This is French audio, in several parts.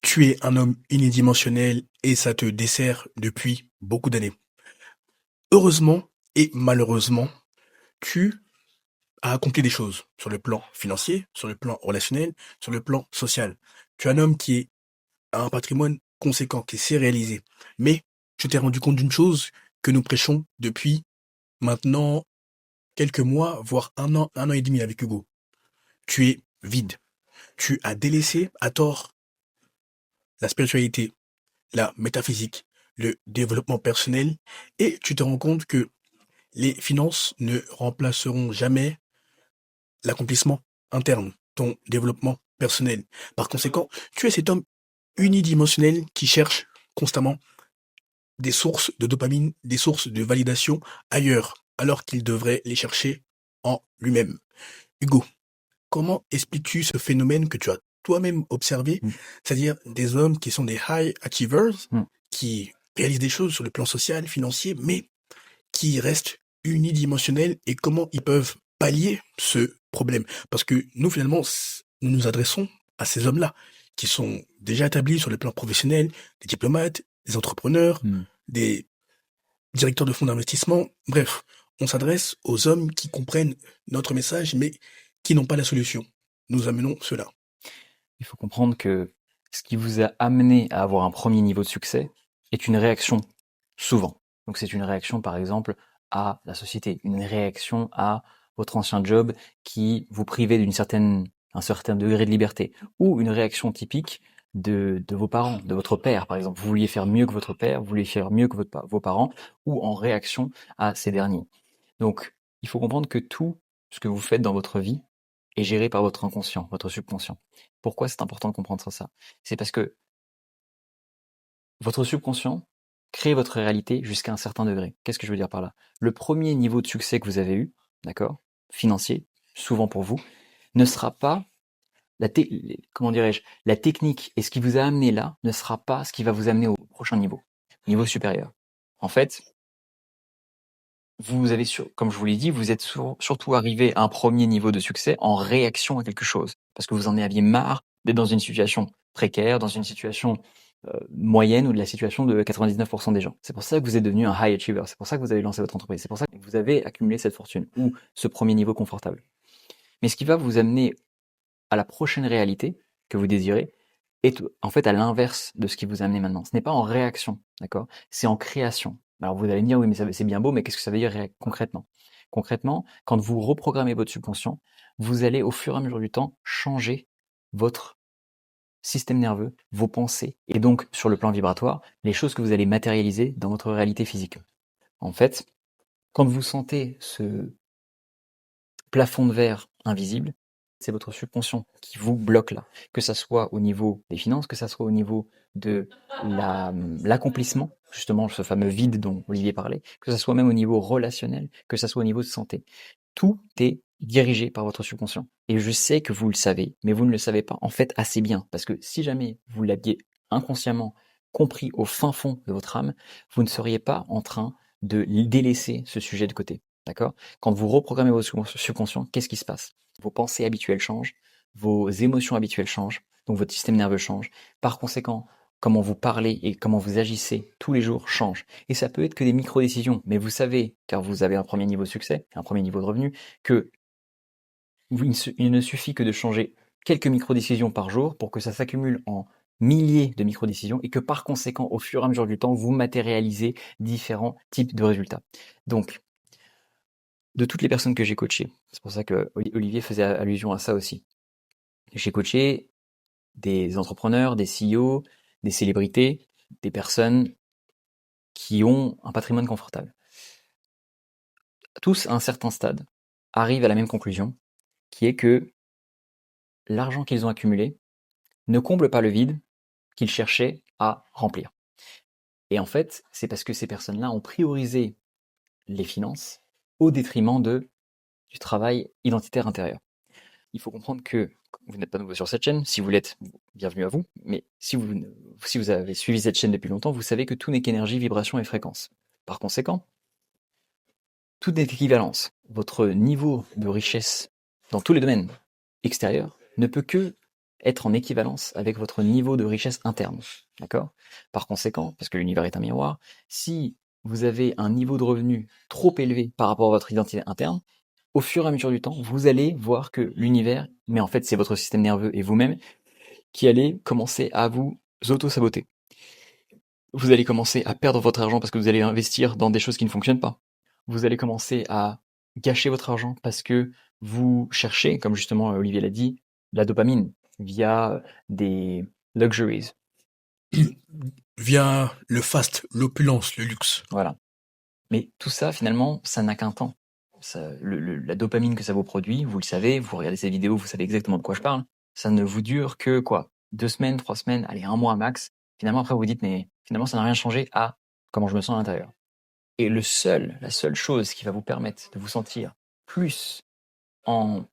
Tu es un homme unidimensionnel et ça te dessert depuis beaucoup d'années. Heureusement et malheureusement, tu as accompli des choses sur le plan financier, sur le plan relationnel, sur le plan social. Tu es un homme qui a un patrimoine conséquent, qui s'est réalisé. Mais tu t'es rendu compte d'une chose que nous prêchons depuis maintenant quelques mois, voire un an et demi avec Hugo. Tu es vide. Tu as délaissé à tort la spiritualité, la métaphysique, le développement personnel, et tu te rends compte que les finances ne remplaceront jamais l'accomplissement interne, ton développement personnel. Par conséquent, tu es cet homme unidimensionnel qui cherche constamment des sources de dopamine, des sources de validation ailleurs, alors qu'il devrait les chercher en lui-même. Hugo, comment expliques-tu ce phénomène que tu as toi-même observé, Mmh. c'est-à-dire des hommes qui sont des high achievers, Mmh. qui réalisent des choses sur le plan social, financier, mais qui restent unidimensionnels, et comment ils peuvent pallier ce problème? Parce que nous, finalement, nous nous adressons à ces hommes-là, qui sont déjà établis sur le plan professionnel, des diplomates, des entrepreneurs, Mmh. des directeurs de fonds d'investissement. Bref, on s'adresse aux hommes qui comprennent notre message, mais qui n'ont pas la solution. Nous amenons cela. Il faut comprendre que ce qui vous a amené à avoir un premier niveau de succès est une réaction, souvent. Donc c'est une réaction, par exemple, à la société, une réaction à votre ancien job qui vous privait un certain degré de liberté, ou une réaction typique de vos parents, de votre père, par exemple. Vous vouliez faire mieux que votre père, vous vouliez faire mieux que vos parents, ou en réaction à ces derniers. Donc, il faut comprendre que tout ce que vous faites dans votre vie est géré par votre inconscient, votre subconscient. Pourquoi c'est important de comprendre ça? C'est parce que votre subconscient crée votre réalité jusqu'à un certain degré. Qu'est-ce que je veux dire par là? Le premier niveau de succès que vous avez eu, d'accord, financier, souvent pour vous, ne sera pas comment dirais-je, la technique et ce qui vous a amené là ne sera pas ce qui va vous amener au prochain niveau supérieur. En fait, vous avez comme je vous l'ai dit, vous êtes surtout arrivé à un premier niveau de succès en réaction à quelque chose. Parce que vous en aviez marre d'être dans une situation précaire, dans une situation moyenne ou de la situation de 99% des gens. C'est pour ça que vous êtes devenu un high achiever. C'est pour ça que vous avez lancé votre entreprise. C'est pour ça que vous avez accumulé cette fortune ou ce premier niveau confortable. Mais ce qui va vous amener à la prochaine réalité que vous désirez est en fait à l'inverse de ce qui vous a amené maintenant. Ce n'est pas en réaction, d'accord? C'est en création. Alors vous allez me dire, oui, mais c'est bien beau, mais qu'est-ce que ça veut dire concrètement? Concrètement, quand vous reprogrammez votre subconscient, vous allez au fur et à mesure du temps changer votre système nerveux, vos pensées, et donc sur le plan vibratoire, les choses que vous allez matérialiser dans votre réalité physique. En fait, quand vous sentez ce plafond de verre invisible, c'est votre subconscient qui vous bloque là. Que ça soit au niveau des finances, que ça soit au niveau de l'accomplissement, justement ce fameux vide dont Olivier parlait, que ça soit même au niveau relationnel, que ça soit au niveau de santé. Tout est dirigé par votre subconscient. Et je sais que vous le savez, mais vous ne le savez pas en fait assez bien. Parce que si jamais vous l'aviez inconsciemment compris au fin fond de votre âme, vous ne seriez pas en train de délaisser ce sujet de côté. D'accord? Quand vous reprogrammez votre subconscient, qu'est-ce qui se passe? Vos pensées habituelles changent, vos émotions habituelles changent, donc votre système nerveux change. Par conséquent, comment vous parlez et comment vous agissez tous les jours change. Et ça peut être que des micro-décisions, mais vous savez, car vous avez un premier niveau de succès, un premier niveau de revenu, que il ne suffit que de changer quelques micro-décisions par jour pour que ça s'accumule en milliers de micro-décisions et que par conséquent, au fur et à mesure du temps, vous matérialisez différents types de résultats. Donc, de toutes les personnes que j'ai coachées, c'est pour ça que Olivier faisait allusion à ça aussi. J'ai coaché des entrepreneurs, des CEO, des célébrités, des personnes qui ont un patrimoine confortable. Tous, à un certain stade, arrivent à la même conclusion, qui est que l'argent qu'ils ont accumulé ne comble pas le vide qu'ils cherchaient à remplir. Et en fait, c'est parce que ces personnes-là ont priorisé les finances au détriment du travail identitaire intérieur. Il faut comprendre que vous n'êtes pas nouveau sur cette chaîne. Si vous l'êtes, bienvenue à vous. Mais si vous avez suivi cette chaîne depuis longtemps, vous savez que tout n'est qu'énergie, vibration et fréquence. Par conséquent, tout n'est qu'équivalence. Votre niveau de richesse dans tous les domaines extérieurs ne peut que être en équivalence avec votre niveau de richesse interne. D'accord? Par conséquent, parce que l'univers est un miroir, si vous avez un niveau de revenu trop élevé par rapport à votre identité interne, au fur et à mesure du temps, vous allez voir que l'univers, mais en fait c'est votre système nerveux et vous-même, qui allez commencer à vous auto-saboter. Vous allez commencer à perdre votre argent parce que vous allez investir dans des choses qui ne fonctionnent pas. Vous allez commencer à gâcher votre argent parce que vous cherchez, comme justement Olivier l'a dit, la dopamine via des luxuries. Via le fast, l'opulence, le luxe. Voilà. Mais tout ça, finalement, ça n'a qu'un temps. La dopamine que ça vous produit, vous le savez, vous regardez ces vidéos, vous savez exactement de quoi je parle. Ça ne vous dure que quoi? 2 semaines, 3 semaines, allez, 1 mois max. Finalement, après, vous dites, mais finalement, ça n'a rien changé à comment je me sens à l'intérieur. Et la seule chose qui va vous permettre de vous sentir plus en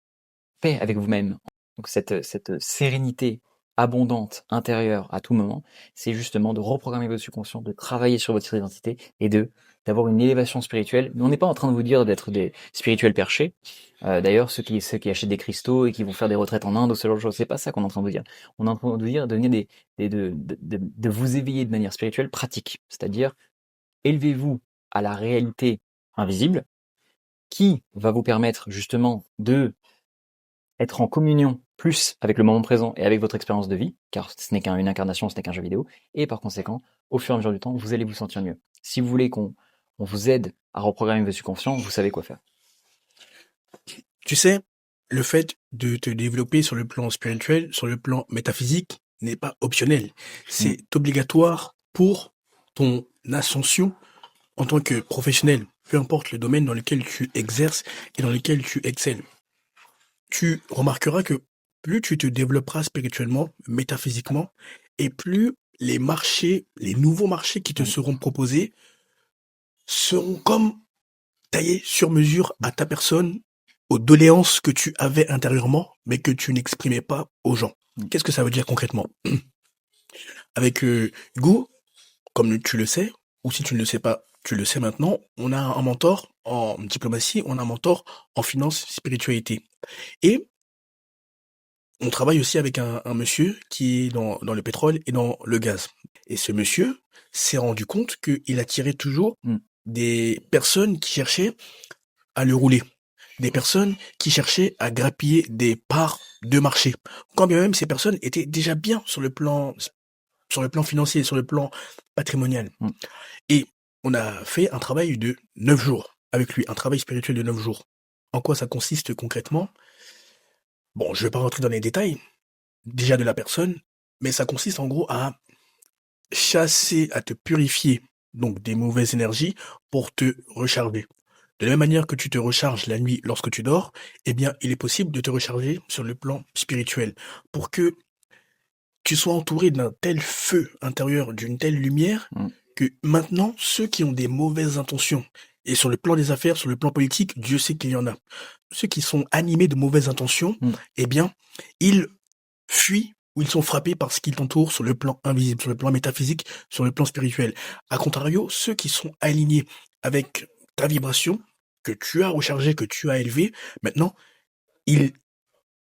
paix avec vous-même, donc cette sérénité abondante intérieure à tout moment, c'est justement de reprogrammer votre subconscient, de travailler sur votre identité et d'avoir une élévation spirituelle. Mais on n'est pas en train de vous dire d'être des spirituels perchés. D'ailleurs, ceux qui achètent des cristaux et qui vont faire des retraites en Inde ou ce genre de choses, c'est pas ça qu'on est en train de vous dire. On est en train de vous dire de venir de vous éveiller de manière spirituelle pratique. C'est-à-dire, élevez-vous à la réalité invisible qui va vous permettre justement de être en communion plus avec le moment présent et avec votre expérience de vie, car ce n'est qu'une incarnation, ce n'est qu'un jeu vidéo, et par conséquent, au fur et à mesure du temps, vous allez vous sentir mieux. Si vous voulez qu'on vous aide à reprogrammer votre subconscient, vous savez quoi faire. Tu sais, le fait de te développer sur le plan spirituel, sur le plan métaphysique, n'est pas optionnel. C'est obligatoire pour ton ascension en tant que professionnel, peu importe le domaine dans lequel tu exerces et dans lequel tu excelles. Tu remarqueras que plus tu te développeras spirituellement, métaphysiquement, et plus les marchés, les nouveaux marchés qui te seront proposés seront comme taillés sur mesure à ta personne, aux doléances que tu avais intérieurement, mais que tu n'exprimais pas aux gens. Qu'est-ce que ça veut dire concrètement? Avec Hugo, comme tu le sais, ou si tu ne le sais pas, tu le sais maintenant, on a un mentor en diplomatie, on a un mentor en finance, spiritualité. Et on travaille aussi avec un monsieur qui est dans le pétrole et dans le gaz. Et ce monsieur s'est rendu compte qu'il attirait toujours des personnes qui cherchaient à le rouler. Des personnes qui cherchaient à grappiller des parts de marché. Quand bien même ces personnes étaient déjà bien sur le plan financier, sur le plan patrimonial. Et on a fait un travail de 9 jours avec lui, un travail spirituel de 9 jours. En quoi ça consiste concrètement? Bon, je vais pas rentrer dans les détails, déjà de la personne, mais ça consiste en gros à chasser, à te purifier, donc des mauvaises énergies pour te recharger. De la même manière que tu te recharges la nuit lorsque tu dors, eh bien, il est possible de te recharger sur le plan spirituel pour que tu sois entouré d'un tel feu intérieur, d'une telle lumière, que maintenant, ceux qui ont des mauvaises intentions, et sur le plan des affaires, sur le plan politique, Dieu sait qu'il y en a, ceux qui sont animés de mauvaises intentions, eh bien, ils fuient ou ils sont frappés par ce qui t'entoure sur le plan invisible, sur le plan métaphysique, sur le plan spirituel. A contrario, ceux qui sont alignés avec ta vibration, que tu as rechargée, que tu as élevée, maintenant, ils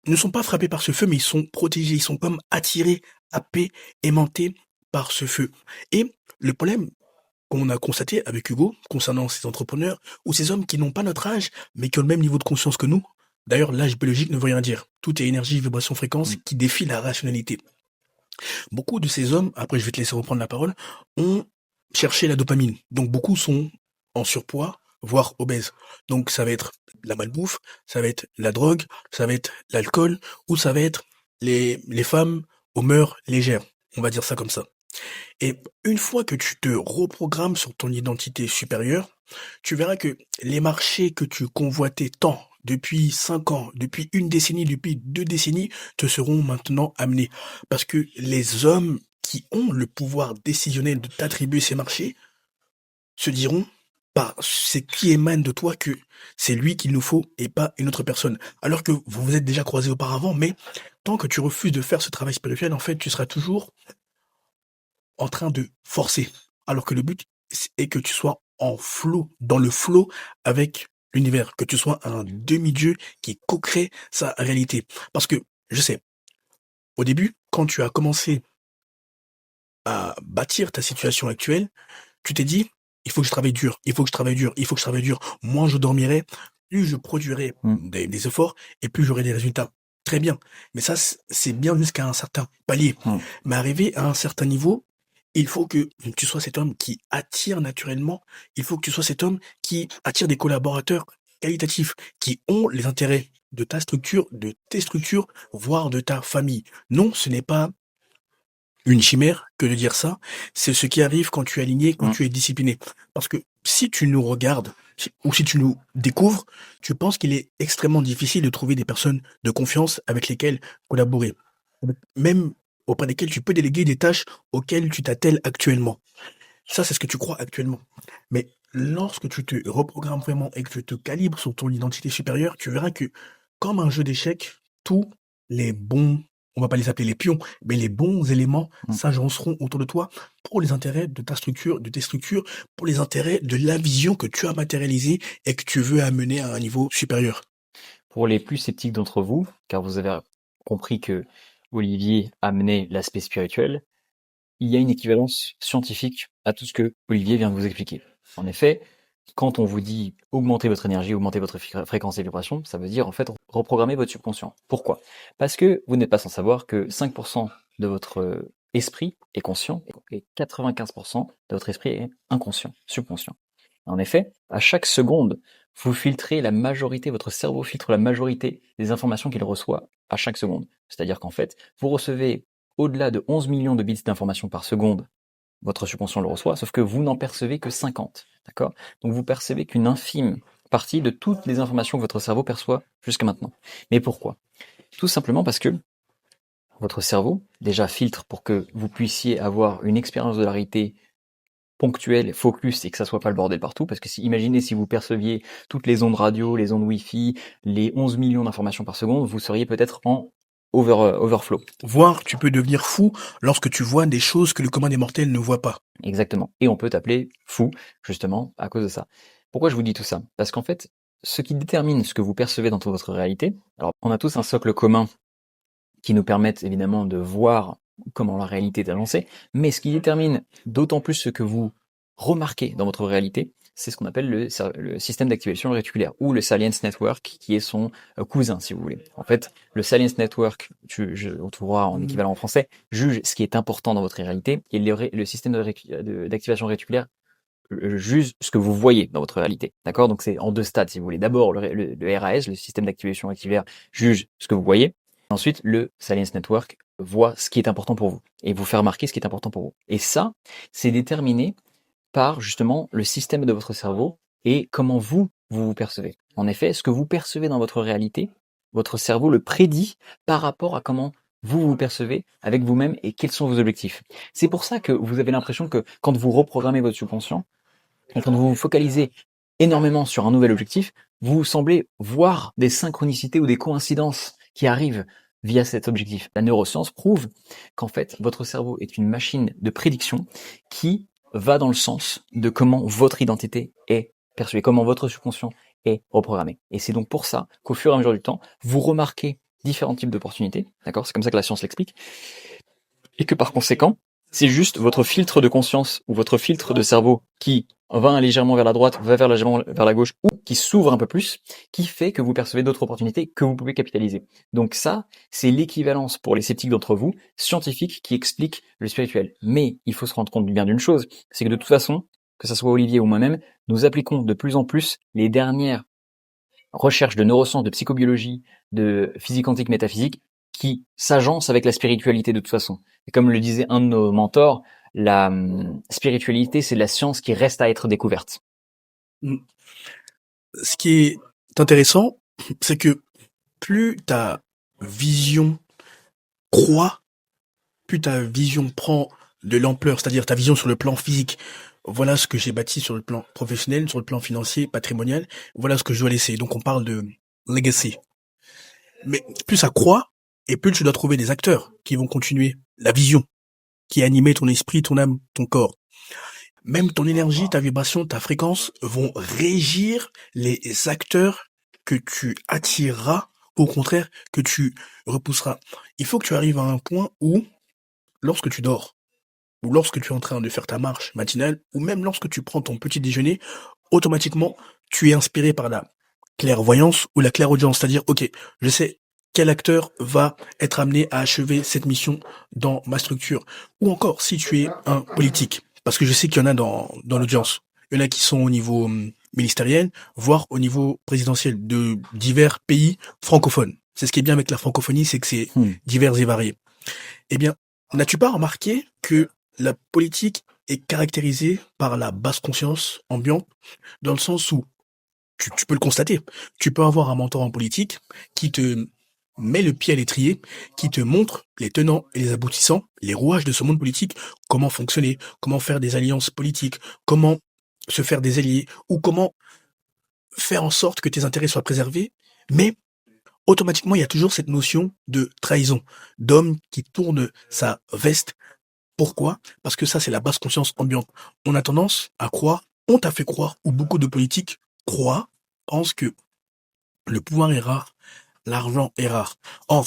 ne sont pas frappés par ce feu, mais ils sont protégés, ils sont comme attirés, happés, aimantés par ce feu. Et le problème qu'on a constaté avec Hugo, concernant ces entrepreneurs, ou ces hommes qui n'ont pas notre âge, mais qui ont le même niveau de conscience que nous, d'ailleurs, l'âge biologique ne veut rien dire. Tout est énergie, vibration, fréquence qui défie la rationalité. Beaucoup de ces hommes, après je vais te laisser reprendre la parole, ont cherché la dopamine. Donc beaucoup sont en surpoids, voire obèses. Donc ça va être la malbouffe, ça va être la drogue, ça va être l'alcool, ou ça va être les femmes aux mœurs légères. On va dire ça comme ça. Et une fois que tu te reprogrammes sur ton identité supérieure, tu verras que les marchés que tu convoitais tant depuis 5 ans, depuis 1 décennie, depuis 2 décennies, te seront maintenant amenés. Parce que les hommes qui ont le pouvoir décisionnel de t'attribuer ces marchés se diront, bah, c'est qui émane de toi que c'est lui qu'il nous faut et pas une autre personne. Alors que vous vous êtes déjà croisés auparavant, mais tant que tu refuses de faire ce travail spirituel, en fait, tu seras toujours en train de forcer. Alors que le but est que tu sois en flow, dans le flow avec l'univers, que tu sois un demi-dieu qui co-crée sa réalité. Parce que, je sais, Au début, quand tu as commencé à bâtir ta situation actuelle, tu t'es dit: «Il faut que je travaille dur, il faut que je travaille dur, il faut que je travaille dur. Moins je dormirai, plus je produirai Mmh, des efforts et plus j'aurai des résultats». Très bien, mais ça, c'est bien jusqu'à un certain palier. mmh, Mais arrivé à un certain niveau, il faut que tu sois cet homme qui attire naturellement, il faut que tu sois cet homme qui attire des collaborateurs qualitatifs, qui ont les intérêts de ta structure, de tes structures, voire de ta famille. Non, ce n'est pas une chimère que de dire ça, c'est ce qui arrive quand tu es aligné, quand mmh. tu es discipliné. Parce que si tu nous regardes, ou si tu nous découvres, tu penses qu'il est extrêmement difficile de trouver des personnes de confiance avec lesquelles collaborer. Même auprès desquelles tu peux déléguer des tâches auxquelles tu t'attelles actuellement. Ça, c'est ce que tu crois actuellement. Mais lorsque tu te reprogrammes vraiment et que tu te calibres sur ton identité supérieure, tu verras que, comme un jeu d'échecs, tous les bons, on va pas les appeler les pions, mais les bons éléments Mmh. s'agenceront autour de toi pour les intérêts de ta structure, de tes structures, pour les intérêts de la vision que tu as matérialisée et que tu veux amener à un niveau supérieur. Pour les plus sceptiques d'entre vous, car vous avez compris que Olivier amenait l'aspect spirituel, il y a une équivalence scientifique à tout ce que Olivier vient de vous expliquer. En effet, quand on vous dit augmenter votre énergie, augmenter votre fréquence et vibration, ça veut dire en fait reprogrammer votre subconscient. Pourquoi? Parce que vous n'êtes pas sans savoir que 5% de votre esprit est conscient et 95% de votre esprit est inconscient, subconscient. En effet, à chaque seconde, vous filtrez la majorité, votre cerveau filtre la majorité des informations qu'il reçoit à chaque seconde. C'est-à-dire qu'en fait, vous recevez au-delà de 11 millions de bits d'informations par seconde, votre subconscient le reçoit, sauf que vous n'en percevez que 50. D'accord? Donc vous percevez qu'une infime partie de toutes les informations que votre cerveau perçoit jusqu'à maintenant. Mais pourquoi? Tout simplement parce que votre cerveau, déjà, filtre pour que vous puissiez avoir une expérience de la réalité ponctuelle, focus, et que ça soit pas le bordel partout, parce que imaginez si vous perceviez toutes les ondes radio, les ondes Wi-Fi, les 11 millions d'informations par seconde, vous seriez peut-être en overflow. Voire, tu peux devenir fou lorsque tu vois des choses que le commun des mortels ne voit pas. Exactement. Et on peut t'appeler fou, justement, à cause de ça. Pourquoi je vous dis tout ça? Parce qu'en fait, ce qui détermine ce que vous percevez dans toute votre réalité, alors on a tous un socle commun qui nous permettent évidemment de voir comment la réalité est agencée, mais ce qui détermine d'autant plus ce que vous remarquez dans votre réalité, c'est ce qu'on appelle le système d'activation réticulaire, ou le Salience Network, qui est son cousin, si vous voulez. En fait, le Salience Network, on trouvera en Mhm. équivalent en français, juge ce qui est important dans votre réalité, et le système d'activation réticulaire juge ce que vous voyez dans votre réalité. D'accord? Donc c'est en deux stades, si vous voulez. D'abord, le RAS, le système d'activation réticulaire, juge ce que vous voyez. Ensuite, le Salience Network voit ce qui est important pour vous et vous fait remarquer ce qui est important pour vous. Et ça, c'est déterminé par justement le système de votre cerveau et comment vous vous percevez. En effet, ce que vous percevez dans votre réalité, votre cerveau le prédit par rapport à comment vous vous percevez avec vous-même et quels sont vos objectifs. C'est pour ça que vous avez l'impression que quand vous reprogrammez votre subconscient et quand vous vous focalisez énormément sur un nouvel objectif, vous semblez voir des synchronicités ou des coïncidences qui arrivent via cet objectif. La neuroscience prouve qu'en fait, votre cerveau est une machine de prédiction qui va dans le sens de comment votre identité est perçue, comment votre subconscient est reprogrammé. Et c'est donc pour ça qu'au fur et à mesure du temps, vous remarquez différents types d'opportunités, d'accord? C'est comme ça que la science l'explique. Et que par conséquent, c'est juste votre filtre de conscience ou votre filtre de cerveau qui va légèrement vers la droite, va légèrement vers la gauche, ou qui s'ouvre un peu plus, qui fait que vous percevez d'autres opportunités que vous pouvez capitaliser. Donc ça, c'est l'équivalence pour les sceptiques d'entre vous, scientifique, qui explique le spirituel. Mais il faut se rendre compte bien d'une chose, c'est que de toute façon, que ce soit Olivier ou moi-même, nous appliquons de plus en plus les dernières recherche de neurosciences, de psychobiologie, de physique quantique, métaphysique, qui s'agence avec la spiritualité de toute façon. Et comme le disait un de nos mentors, la spiritualité, c'est la science qui reste à être découverte. Mm. Ce qui est intéressant, c'est que plus ta vision croît, plus ta vision prend de l'ampleur, c'est-à-dire ta vision sur le plan physique. Voilà ce que j'ai bâti sur le plan professionnel, sur le plan financier, patrimonial. Voilà ce que je dois laisser. Donc on parle de legacy. Mais plus ça croît, et plus tu dois trouver des acteurs qui vont continuer la vision, qui animer ton esprit, ton âme, ton corps. Même ton énergie, ta vibration, ta fréquence vont régir les acteurs que tu attireras ou au contraire que tu repousseras. Il faut que tu arrives à un point où, lorsque tu dors, ou lorsque tu es en train de faire ta marche matinale, ou même lorsque tu prends ton petit déjeuner, automatiquement, tu es inspiré par la clairvoyance ou la clairaudience. C'est-à-dire, ok, je sais quel acteur va être amené à achever cette mission dans ma structure. Ou encore, si tu es un politique, parce que je sais qu'il y en a dans l'audience. Il y en a qui sont au niveau ministériel, voire au niveau présidentiel de divers pays francophones. C'est ce qui est bien avec la francophonie, c'est que c'est divers et varié. Eh bien, n'as-tu pas remarqué que la politique est caractérisée par la basse conscience ambiante, dans le sens où tu peux le constater. Tu peux avoir un mentor en politique qui te met le pied à l'étrier, qui te montre les tenants et les aboutissants, les rouages de ce monde politique, comment fonctionner, comment faire des alliances politiques, comment se faire des alliés, ou comment faire en sorte que tes intérêts soient préservés, mais automatiquement, il y a toujours cette notion de trahison, d'homme qui tourne sa veste. Pourquoi? Parce que ça, c'est la basse conscience ambiante. On a tendance à croire, on t'a fait croire, ou beaucoup de politiques croient, pensent que le pouvoir est rare, l'argent est rare. Or,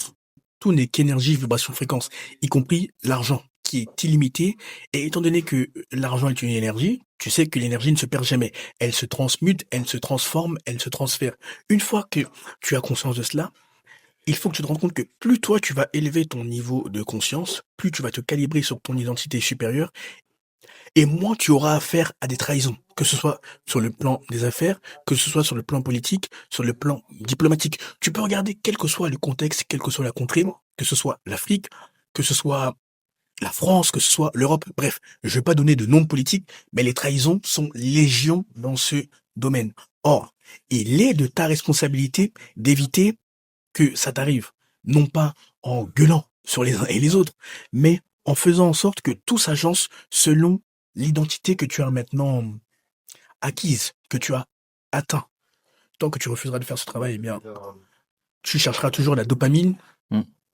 tout n'est qu'énergie, vibration, fréquence, y compris l'argent qui est illimité. Et étant donné que l'argent est une énergie, tu sais que l'énergie ne se perd jamais. Elle se transmute, elle se transforme, elle se transfère. Une fois que tu as conscience de cela, il faut que tu te rendes compte que plus toi tu vas élever ton niveau de conscience, plus tu vas te calibrer sur ton identité supérieure, et moins tu auras affaire à des trahisons, que ce soit sur le plan des affaires, que ce soit sur le plan politique, sur le plan diplomatique. Tu peux regarder quel que soit le contexte, quelle que soit la contrée, que ce soit l'Afrique, que ce soit la France, que ce soit l'Europe, bref, je ne vais pas donner de nom politique, mais les trahisons sont légion dans ce domaine. Or, il est de ta responsabilité d'éviter que ça t'arrive, non pas en gueulant sur les uns et les autres, mais en faisant en sorte que tout s'agence selon l'identité que tu as maintenant acquise, que tu as atteint. Tant que tu refuseras de faire ce travail, eh bien, tu chercheras toujours la dopamine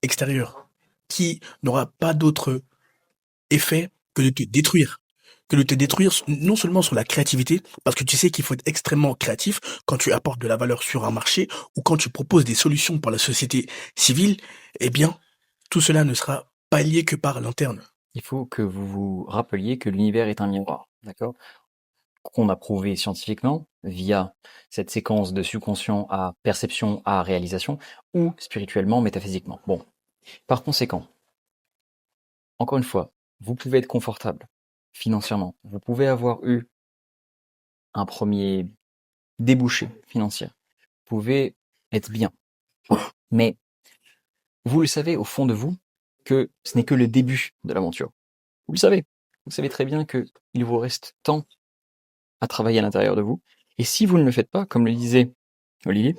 extérieure, qui n'aura pas d'autre effet que de te détruire. Que de te détruire non seulement sur la créativité, parce que tu sais qu'il faut être extrêmement créatif quand tu apportes de la valeur sur un marché ou quand tu proposes des solutions pour la société civile, eh bien, tout cela ne sera pas lié que par l'interne. Il faut que vous vous rappeliez que l'univers est un miroir, d'accord? Qu'on a prouvé scientifiquement via cette séquence de subconscient à perception à réalisation ou spirituellement, métaphysiquement. Bon, par conséquent, encore une fois, vous pouvez être confortable financièrement, vous pouvez avoir eu un premier débouché financier, vous pouvez être bien, mais vous le savez au fond de vous que ce n'est que le début de l'aventure. Vous le savez. Vous savez très bien qu'il vous reste tant à travailler à l'intérieur de vous. Et si vous ne le faites pas, comme le disait Olivier,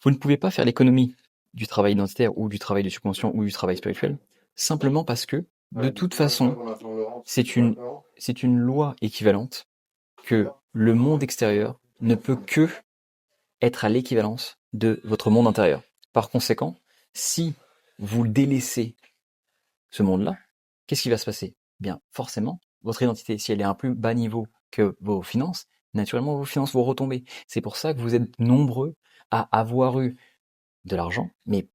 vous ne pouvez pas faire l'économie du travail identitaire ou du travail de subconscient ou du travail spirituel, simplement parce que, de toute façon, c'est une loi équivalente que le monde extérieur ne peut que être à l'équivalence de votre monde intérieur. Par conséquent, si vous délaissez ce monde-là, qu'est-ce qui va se passer? Bien, forcément, votre identité, si elle est à un plus bas niveau que vos finances, naturellement, vos finances vont retomber. C'est pour ça que vous êtes nombreux à avoir eu de l'argent, mais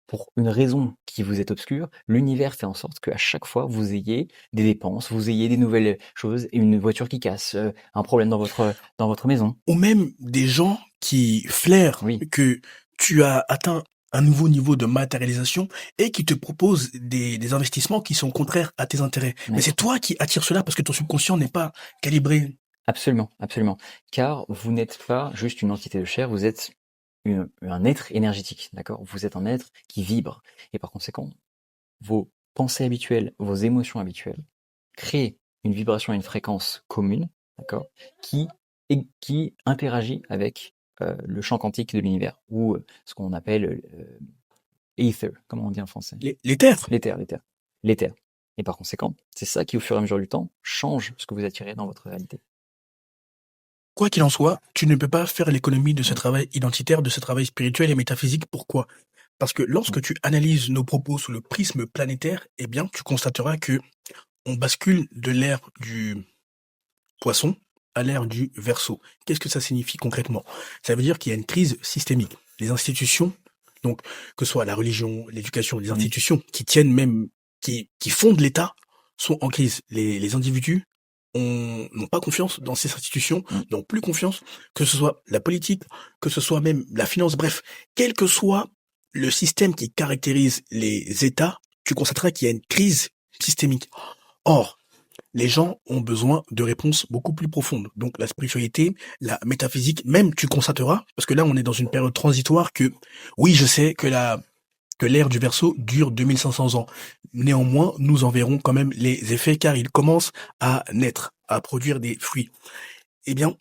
pour une raison qui vous est obscure, l'univers fait en sorte qu'à chaque fois, vous ayez des dépenses, vous ayez des nouvelles choses, une voiture qui casse, un problème dans votre maison. Ou même des gens qui flairent Oui. que tu as atteint un nouveau niveau de matérialisation et qui te proposent des investissements qui sont contraires à tes intérêts. Oui. Mais c'est toi qui attires cela parce que ton subconscient n'est pas calibré. Absolument, absolument. Car vous n'êtes pas juste une entité de chair, vous êtes un être énergétique, d'accord? Vous êtes un être qui vibre. Et par conséquent, vos pensées habituelles, vos émotions habituelles créent une vibration et une fréquence commune, d'accord? Qui interagit avec le champ quantique de l'univers, ou ce qu'on appelle ether, comment on dit en français? L'éther. L'éther. Et par conséquent, c'est ça qui, au fur et à mesure du temps, change ce que vous attirez dans votre réalité. Quoi qu'il en soit, tu ne peux pas faire l'économie de ce travail identitaire, de ce travail spirituel et métaphysique. Pourquoi? Parce que lorsque tu analyses nos propos sous le prisme planétaire, eh bien, tu constateras que on bascule de l'ère du Poisson à l'ère du Verseau. Qu'est-ce que ça signifie concrètement? Ça veut dire qu'il y a une crise systémique. Les institutions, Donc, que ce soit la religion, l'éducation, les Mmh. institutions qui tiennent même, qui fondent l'État, sont en crise. Les individus n'ont pas confiance dans ces institutions, Mmh. n'ont plus confiance, que ce soit la politique, que ce soit même la finance, bref, quel que soit le système qui caractérise les États, tu constateras qu'il y a une crise systémique. Or, les gens ont besoin de réponses beaucoup plus profondes. Donc la spiritualité, la métaphysique, même tu constateras, parce que là on est dans une période transitoire que, oui je sais que l'ère du Verseau dure 2500 ans. Néanmoins, nous en verrons quand même les effets car il commence à naître, à produire des fruits. Eh bien,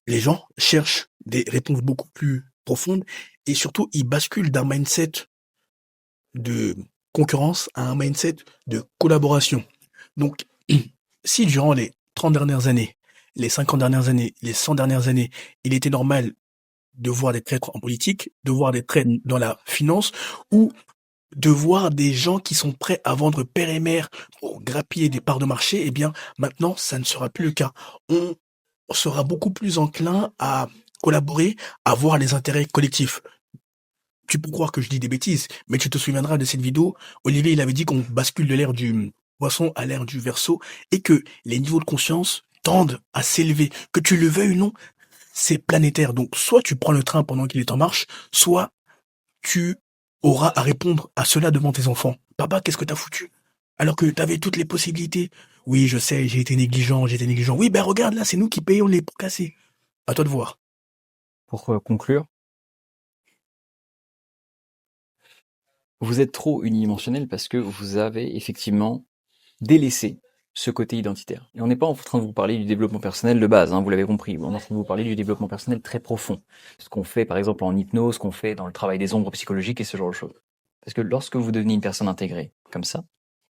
les gens cherchent des réponses beaucoup plus profondes et surtout ils basculent d'un mindset de concurrence à un mindset de collaboration. Donc, si durant les 30 dernières années, les 50 dernières années, les 100 dernières années, il était normal de voir des traîtres en politique, de voir des traîtres Mmh. dans la finance, ou de voir des gens qui sont prêts à vendre père et mère pour grappiller des parts de marché, eh bien, maintenant, ça ne sera plus le cas. On sera beaucoup plus enclin à collaborer, à voir les intérêts collectifs. Tu peux croire que je dis des bêtises, mais tu te souviendras de cette vidéo. Olivier, il avait dit qu'on bascule de l'ère du poisson à l'ère du Verseau et que les niveaux de conscience tendent à s'élever. Que tu le veuilles ou non, c'est planétaire. Donc, soit tu prends le train pendant qu'il est en marche, soit tu auras à répondre à cela devant tes enfants. Papa, qu'est-ce que t'as foutu? Alors que t'avais toutes les possibilités. Oui, je sais, j'ai été négligent, j'ai été négligent. Oui, ben regarde là, c'est nous qui payons les pots cassés. À toi de voir. Pour conclure, vous êtes trop unidimensionnel parce que vous avez effectivement délaissé ce côté identitaire. Et on n'est pas en train de vous parler du développement personnel de base, hein, vous l'avez compris. On est en train de vous parler du développement personnel très profond. Ce qu'on fait par exemple en hypnose, ce qu'on fait dans le travail des ombres psychologiques et ce genre de choses. Parce que lorsque vous devenez une personne intégrée comme ça,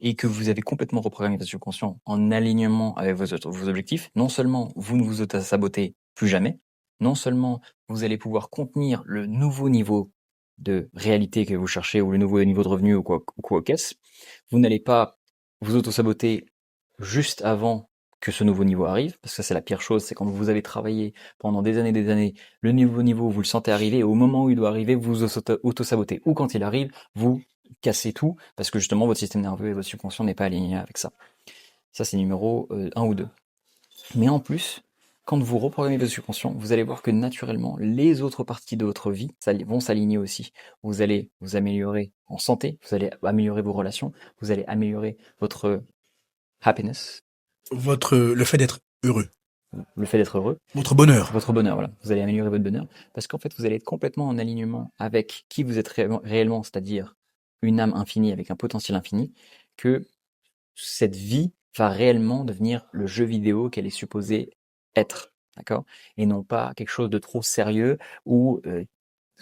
et que vous avez complètement reprogrammé votre subconscient en alignement avec vos objectifs, non seulement vous ne vous auto-sabotez plus jamais, non seulement vous allez pouvoir contenir le nouveau niveau de réalité que vous cherchez ou le nouveau niveau de revenu ou quoi qu'est-ce, vous n'allez pas vous auto-saboter juste avant que ce nouveau niveau arrive, parce que ça c'est la pire chose, c'est quand vous avez travaillé pendant des années, le nouveau niveau, vous le sentez arriver, et au moment où il doit arriver, vous vous auto-sabotez. Ou quand il arrive, vous cassez tout, parce que justement votre système nerveux et votre subconscient n'est pas aligné avec ça. Ça c'est numéro 1 ou 2. Mais en plus, quand vous reprogrammez votre subconscient, vous allez voir que naturellement, les autres parties de votre vie vont s'aligner aussi. Vous allez vous améliorer en santé, vous allez améliorer vos relations, vous allez améliorer votre happiness, Le fait d'être heureux. le fait d'être heureux, Votre bonheur. votre bonheur, voilà. Vous allez améliorer votre bonheur parce qu'en fait, vous allez être complètement en alignement avec qui vous êtes réellement, c'est-à-dire une âme infinie avec un potentiel infini, que cette vie va réellement devenir le jeu vidéo qu'elle est supposée être, d'accord? Et non pas quelque chose de trop sérieux ou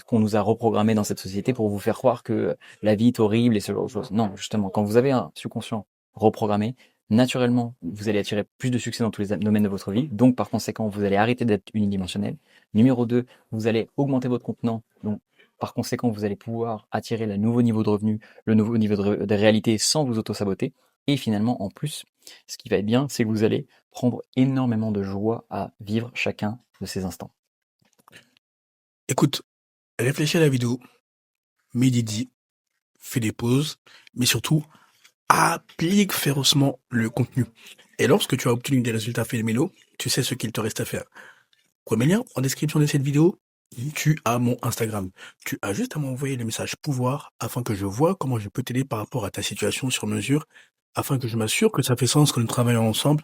qu'on nous a reprogrammé dans cette société pour vous faire croire que la vie est horrible et ce genre de choses. Non, justement, quand vous avez un subconscient reprogrammé, naturellement, vous allez attirer plus de succès dans tous les domaines de votre vie. Donc, par conséquent, vous allez arrêter d'être unidimensionnel. Numéro 2, vous allez augmenter votre contenant. Donc, par conséquent, vous allez pouvoir attirer le nouveau niveau de revenu, le nouveau niveau de réalité sans vous auto-saboter. Et finalement, en plus, ce qui va être bien, c'est que vous allez prendre énormément de joie à vivre chacun de ces instants. Écoute, réfléchis à la vidéo, médite, fais des pauses, mais surtout, applique férocement le contenu. Et lorsque tu as obtenu des résultats phénoménaux, tu sais ce qu'il te reste à faire. Premier lien en description de cette vidéo, tu as mon Instagram. Tu as juste à m'envoyer le message pouvoir afin que je vois comment je peux t'aider par rapport à ta situation sur mesure, afin que je m'assure que ça fait sens que nous travaillons ensemble,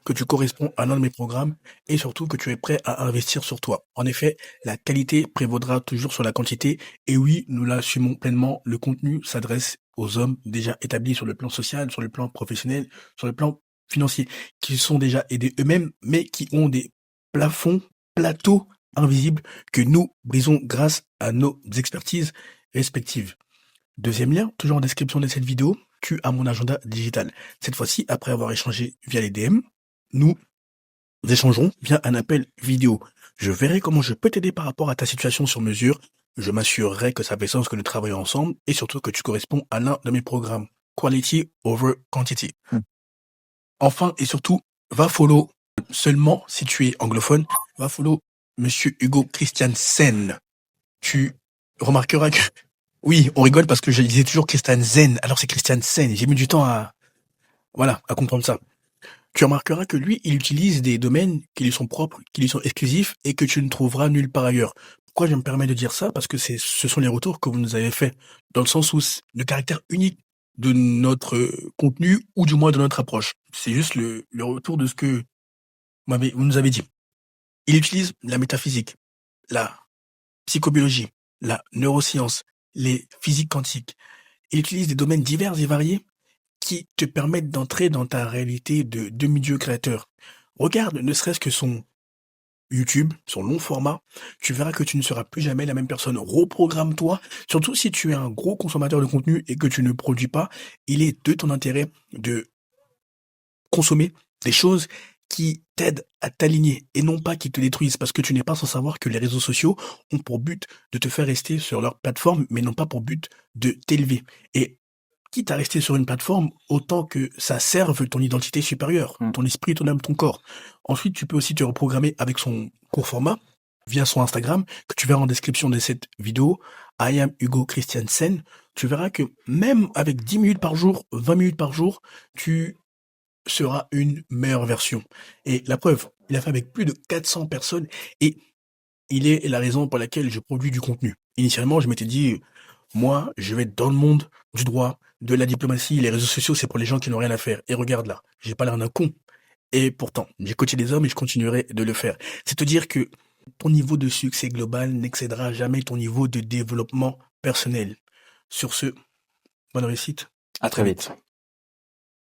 que tu corresponds à l'un de mes programmes et surtout que tu es prêt à investir sur toi. En effet, la qualité prévaudra toujours sur la quantité et oui, nous l'assumons pleinement. Le contenu s'adresse aux hommes déjà établis sur le plan social, sur le plan professionnel, sur le plan financier, qui sont déjà aidés eux-mêmes, mais qui ont des plateaux invisibles que nous brisons grâce à nos expertises respectives. Deuxième lien, toujours en description de cette vidéo, tu as mon agenda digital. Cette fois-ci, après avoir échangé via les DM, nous échangerons via un appel vidéo. Je verrai comment je peux t'aider par rapport à ta situation sur mesure. Je m'assurerai que ça fait sens que nous travaillons ensemble et surtout que tu corresponds à l'un de mes programmes. Quality over quantity. Enfin et surtout, va follow seulement si tu es anglophone, va follow Monsieur Hugo Christiansen. Tu remarqueras que Oui, on rigole parce que je disais toujours Christian Zen, alors c'est Christian Sen. J'ai mis du temps à comprendre ça. Tu remarqueras que lui, il utilise des domaines qui lui sont propres, qui lui sont exclusifs et que tu ne trouveras nulle part ailleurs. Pourquoi je me permets de dire ça? Parce que ce sont les retours que vous nous avez faits, dans le sens où le caractère unique de notre contenu ou du moins de notre approche. C'est juste le retour de ce que vous nous avez dit. Il utilise la métaphysique, la psychobiologie, la neuroscience, les physiques quantiques. Il utilise des domaines divers et variés qui te permettent d'entrer dans ta réalité de demi-dieu créateur. Regarde ne serait-ce que son YouTube, son long format, tu verras que tu ne seras plus jamais la même personne. Reprogramme-toi, surtout si tu es un gros consommateur de contenu et que tu ne produis pas, il est de ton intérêt de consommer des choses qui t'aident à t'aligner et non pas qui te détruisent parce que tu n'es pas sans savoir que les réseaux sociaux ont pour but de te faire rester sur leur plateforme mais non pas pour but de t'élever. Et quitte à rester sur une plateforme, autant que ça serve ton identité supérieure, Mm. ton esprit, ton âme, ton corps. Ensuite, tu peux aussi te reprogrammer avec son court format via son Instagram que tu verras en description de cette vidéo. I am Hugo Christiansen. Tu verras que même avec 10 minutes par jour, 20 minutes par jour, tu seras une meilleure version. Et la preuve, il a fait avec plus de 400 personnes et il est la raison pour laquelle je produis du contenu. Initialement, je m'étais dit, moi, je vais être dans le monde du droit, de la diplomatie, les réseaux sociaux, c'est pour les gens qui n'ont rien à faire. Et regarde là, j'ai pas l'air d'un con. Et pourtant, j'ai coaché des hommes et je continuerai de le faire. C'est te dire que ton niveau de succès global n'excédera jamais ton niveau de développement personnel. Sur ce, bonne réussite. À très vite.